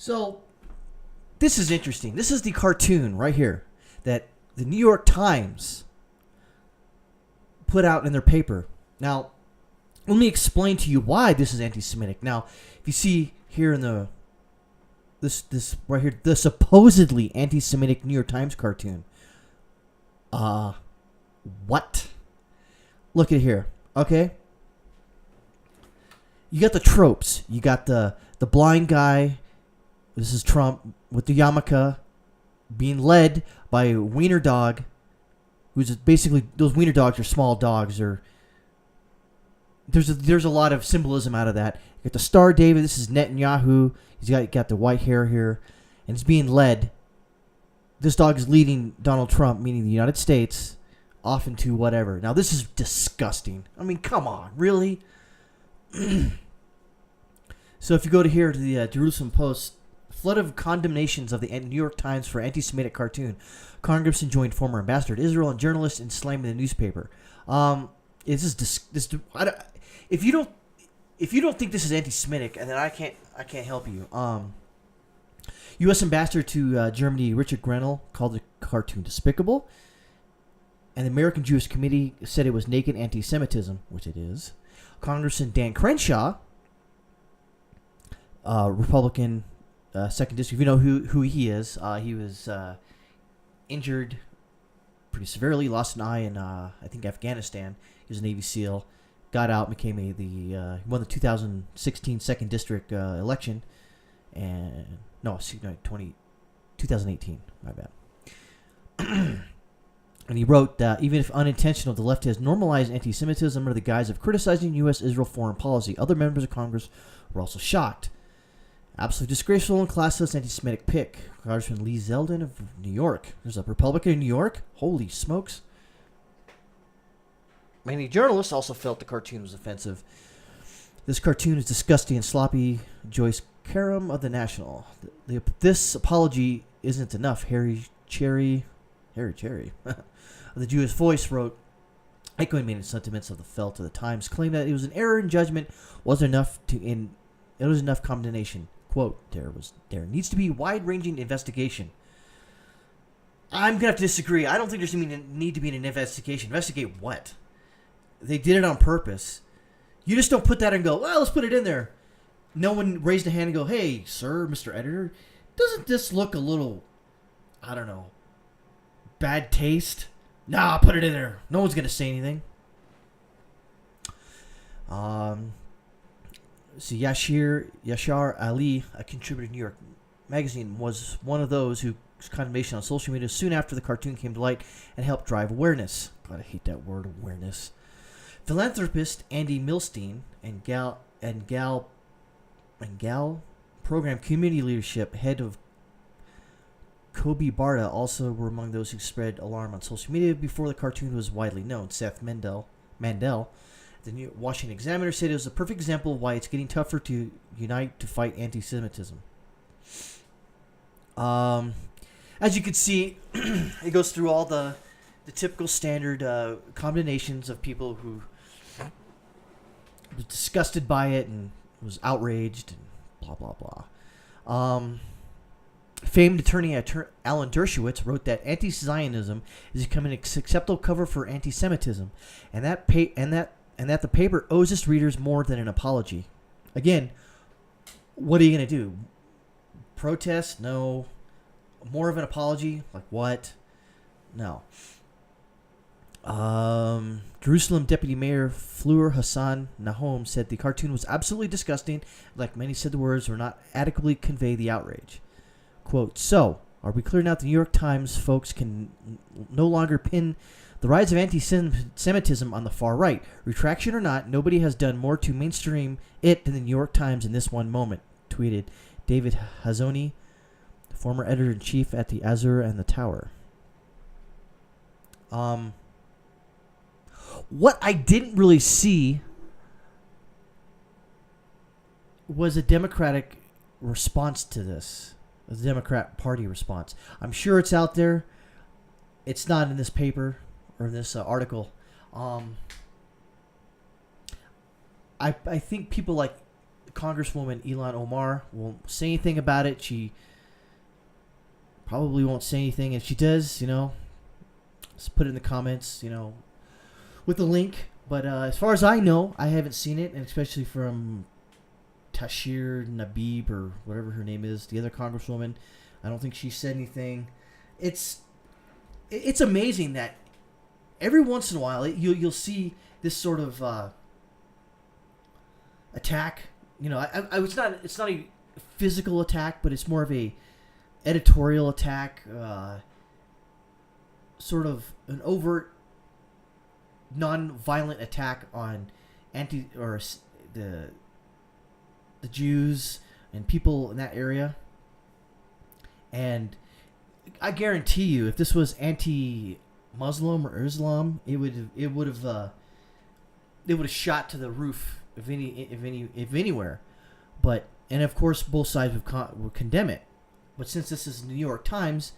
So this is interesting. This is the cartoon right here that the New York Times put out in their paper. Now, let me explain to you why this is anti-Semitic. Now, if you see here in this right here, the supposedly anti-Semitic New York Times cartoon. What? Look at here. Okay. You got the tropes. You got the blind guy. This is Trump with the yarmulke, being led by a wiener dog, who's basically, those wiener dogs are small dogs. Or there's a lot of symbolism out of that. You got the Star David. This is Netanyahu. He's got the white hair here, and he's being led. This dog is leading Donald Trump, meaning the United States, off into whatever. Now, this is disgusting. I mean, come on, really? So if you go to here to the Jerusalem Post, flood of condemnations of the New York Times for anti-Semitic cartoon. Congressman joined former ambassador to Israel and journalist in slamming the newspaper. If you don't think this is anti-Semitic, and then I can't help you. U.S. Ambassador to Germany Richard Grenell called the cartoon despicable, and the American Jewish Committee said it was naked anti-Semitism, which it is. Congressman Dan Crenshaw, Republican, 2nd District. You know who he is. He was injured pretty severely, lost an eye in I think Afghanistan. He was a Navy SEAL, got out, became he won the 2016 2nd District election, and 2018. My bad. And he wrote that even if unintentional, the left has normalized anti-Semitism under the guise of criticizing U.S.-Israel foreign policy. Other members of Congress were also shocked. Absolutely disgraceful and classless anti-Semitic pick. Congressman Lee Zeldin of New York. There's a Republican in New York. Holy smokes. Many journalists also felt the cartoon was offensive. This cartoon is disgusting and sloppy. Joyce Karam of The National. This apology isn't enough. Harry Cherry of the Jewish Voice wrote, echoing many sentiments of the felt of the Times, claimed that it was an error in judgment, wasn't enough condemnation. Quote, there needs to be wide-ranging investigation. I'm going to have to disagree. I don't think there's need to be an investigation. Investigate what? They did it on purpose. You just don't put that and go, well, let's put it in there. No one raised a hand and go, hey, sir, Mr. Editor, doesn't this look a little, I don't know, bad taste? Nah, put it in there. No one's going to say anything. So Yashar Ali, a contributor to New York Magazine, was one of those whose condemnation on social media soon after the cartoon came to light and helped drive awareness. God, I hate that word, awareness. Philanthropist Andy Milstein and Gal program community leadership head of Kobe Barta also were among those who spread alarm on social media before the cartoon was widely known. Seth Mandel, the New Washington Examiner, said it was a perfect example of why it's getting tougher to unite to fight anti-Semitism. As you can see, it goes through all the typical standard condemnations of people who was disgusted by it and was outraged and blah, blah, blah. Famed attorney Alan Dershowitz wrote that anti-Zionism is becoming an acceptable cover for anti-Semitism, and that the paper owes its readers more than an apology. Again, what are you going to do? Protest? No. More of an apology? Like what? No. Jerusalem Deputy Mayor Fleur Hassan Nahom said the cartoon was absolutely disgusting. Like many said, the words were not adequately convey the outrage. Quote, so, are we clear now that the New York Times folks can no longer pin the rise of anti-Semitism on the far right? Retraction or not, nobody has done more to mainstream it than the New York Times in this one moment, tweeted David Hazoni, former editor-in-chief at the Azure and the Tower. What I didn't really see was a Democratic response to this. The Democrat Party response. I'm sure it's out there. It's not in this paper or in this article. I think people like Congresswoman Ilhan Omar won't say anything about it. She probably won't say anything. If she does, just put it in the comments, with the link. But as far as I know, I haven't seen it, and especially from Tashir Nabib or whatever her name is, the other congresswoman. I don't think she said anything. It's amazing that every once in a while you'll see this sort of attack. It's not a physical attack, but it's more of a editorial attack, sort of an overt, non-violent attack on the Jews and people in that area. And I guarantee you, if this was anti-Muslim or Islam, it would have shot to the roof if anywhere. But and of course both sides would condemn it. But since this is the New York Times,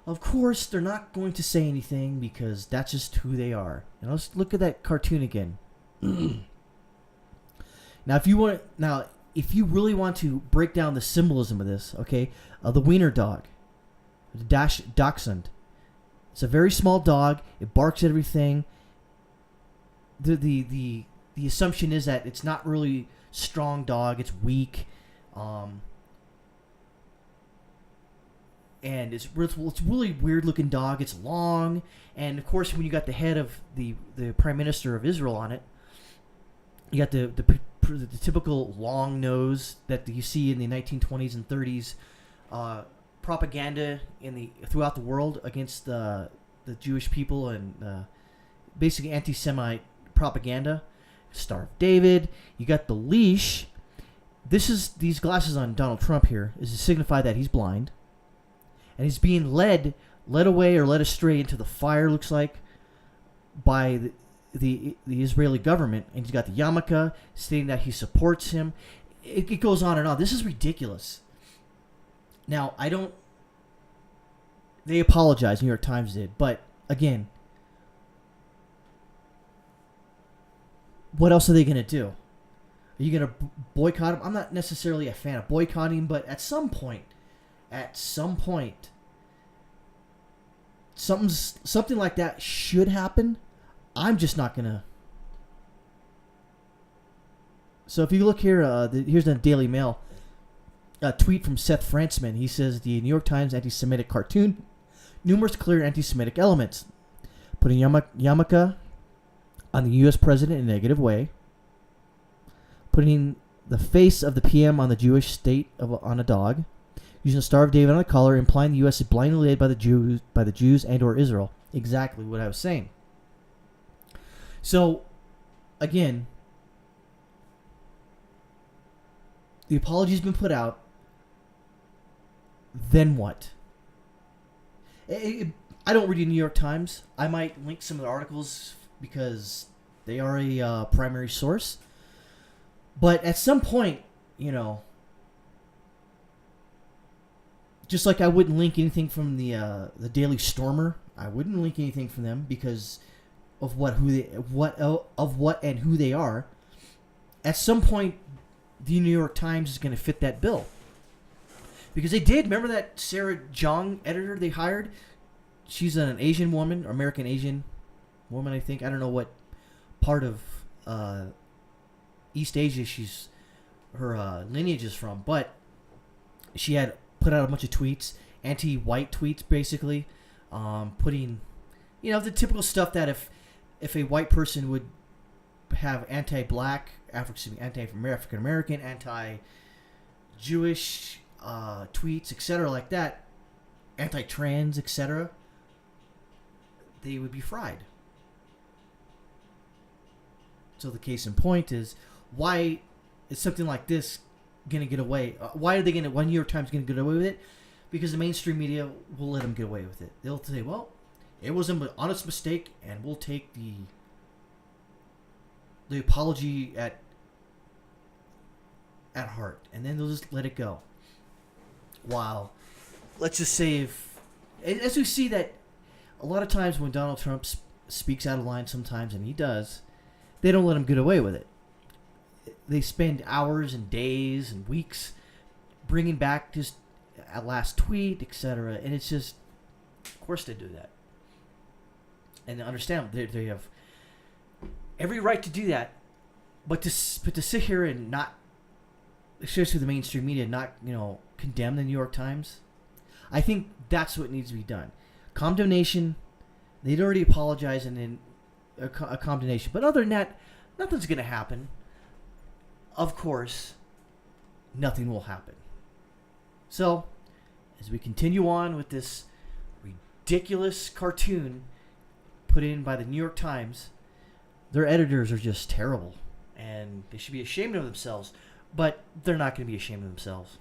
of course they're not going to say anything because that's just who they are. And let's look at that cartoon again. Now, if you really want to break down the symbolism of this, okay, the wiener dog, the dachshund. It's a very small dog. It barks at everything. The assumption is that it's not really strong dog. It's weak, and it's really weird looking dog. It's long, and of course, when you got the head of the Prime Minister of Israel on it, you got the typical long nose that you see in the 1920s and 30s propaganda throughout the world against the Jewish people and basically anti-Semite propaganda. Star of David. You got the leash. These glasses on Donald Trump here is to signify that he's blind, and he's being led away or led astray into the fire. Looks like by the Israeli government, and he's got the yarmulke stating that he supports him. It goes on and on. This is ridiculous. Now, they apologized, New York Times did, but again, what else are they going to do? Are you going to boycott them? I'm not necessarily a fan of boycotting, but at some point, something like that should happen. I'm just not going to. So if you look here, here's the Daily Mail. A tweet from Seth Frantzman. He says, the New York Times anti-Semitic cartoon, numerous clear anti-Semitic elements, putting yarmulke on the U.S. president in a negative way, putting the face of the PM on the Jewish state on a dog, using the Star of David on a collar, implying the U.S. is blindly led by the Jews and or Israel. Exactly what I was saying. So, again, the apology's been put out. Then what? I don't read the New York Times. I might link some of the articles because they are a primary source. But at some point, just like I wouldn't link anything from the Daily Stormer, I wouldn't link anything from them because of what and who they are. At some point, the New York Times is going to fit that bill. Because they did. Remember that Sarah Jong editor they hired? She's an Asian woman, or American Asian woman, I think. I don't know what part of East Asia her lineage is from. But she had put out a bunch of tweets, anti-white tweets, basically. Putting, the typical stuff that if a white person would have anti-black, anti-African American, anti-Jewish tweets, etc., like that, anti-trans, etc., they would be fried. So the case in point is, why is something like this going to get away? Why are New York Times going to get away with it? Because the mainstream media will let them get away with it. They'll say, well, it was an honest mistake, and we'll take the apology at heart, and then they'll just let it go. Wow. Let's just say as we see that a lot of times when Donald Trump speaks out of line sometimes, and he does, they don't let him get away with it. they spend hours and days and weeks bringing back just a last tweet, etc. And it's just, of course they do that. And understand they have every right to do that, but to sit here and not, especially the mainstream media, not condemn the New York Times, I think that's what needs to be done. Condemnation. They'd already apologized and then a condemnation, but other than that, nothing's going to happen. Of course, nothing will happen. So, as we continue on with this ridiculous cartoon put in by the New York Times, their editors are just terrible, and they should be ashamed of themselves, but they're not going to be ashamed of themselves.